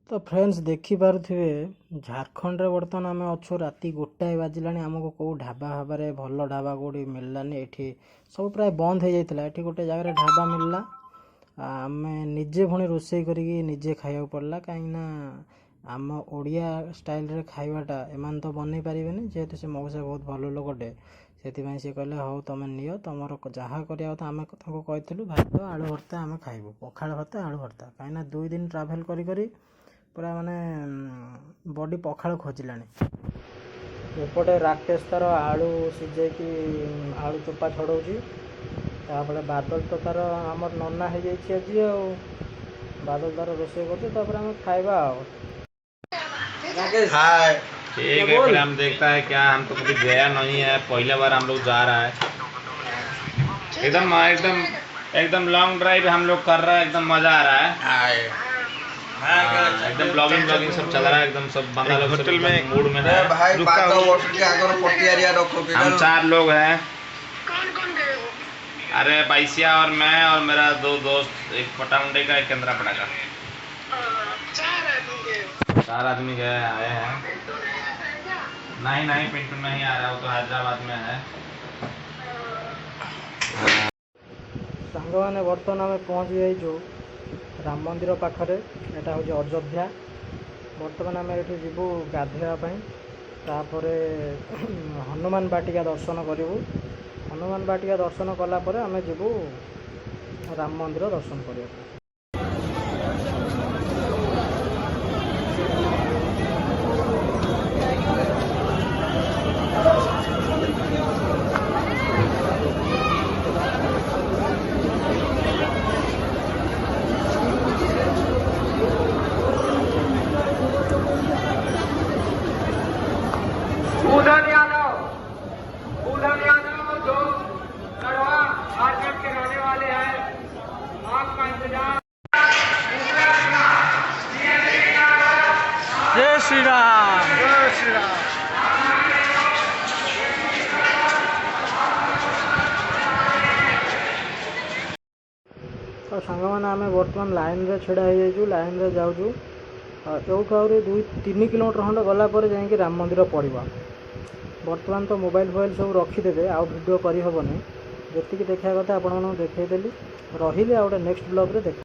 तो फ्रेंड्स देखिपे झारखंड रे बर्तमान आम अच्छु राति 1 बाजिला आमको कौ ढाबा भाबारे भल ढाबा कौटी मिललानी एठी सब प्राय बंद हो जाता है। गोटे जगह ढाबा मिलला आम निजे पुणी रोषे करिकी निजे खाया पड़ला कहीं आम ओडिया स्टाइल रे खाइबाटा एमान तो बनई पारे जेहेतु से मौसा बहुत भल लोकटे से कहले हौ तुम नियो तुम जहाँ करा कथा आम कहूँ भात आलू भर्ता आम खाइबू पखाड़ भात आलू भर्ता कहीं 2 दिन ट्राभेल करी पूरा माने बॉडी पखाड़ खोजिलानी। एपटे राकेश तार आलू सीझे कि आलू चोपा छड़ाऊँगी तापर बादल तो तार आमर नना हो जाए आज बादल तार रोषे कर खाइबा हाय ठीक है। फिर हम देखता है क्या, हम तो कभी गया नहीं है, पहले बार हम लोग जा रहा है। एकदम एकदम एकदम लॉन्ग ड्राइव हम लोग कर रहे हैं, एकदम मजा आ रहा है। एकदम ब्लॉगिंग सब चल रहा है, एकदम सब बंदा लोग होटल में मूड में है। हम 4 लोग हैं। अरे बैसिया और मैं और मेरा 2 दोस्त, एक पटामुंडे का एक केंद्रापड़ा का। 4 आदमी गए आए हैं। नहीं पिंटू नहीं आ रहा, वो तो हैदराबाद में है। सांग मैंने बर्तमान आम पहुँच जाइए राम मंदिर पाखरे, एटा हूँ अयोध्या। बर्तमान आम ये जीवु गाधेवाई, तापर हनुमान बाटिका दर्शन करूँ। हनुमान बाटिका दर्शन कलापर आम जीवु राम मंदिर दर्शन करने। उधर यादव जो कड़वा मार्केट के रहने वाले हैं, आपका इंतजार। जय श्री राम, जय श्री राम। तो सांग मैंने आम बर्तमान लाइन रे छड़ा हो लाइन रे जाऊँ जो 2-3 किलोमीटर खंड गलापर जाकि राम मंदिर पड़ा। बर्तमान तो मोबाइल फोबाइल सब रखीदे, आउ वीडियो करहबनी। जी देखा कथा आपण देखदेली रही। आ गोटे नेक्स्ट ब्लॉग रे देख।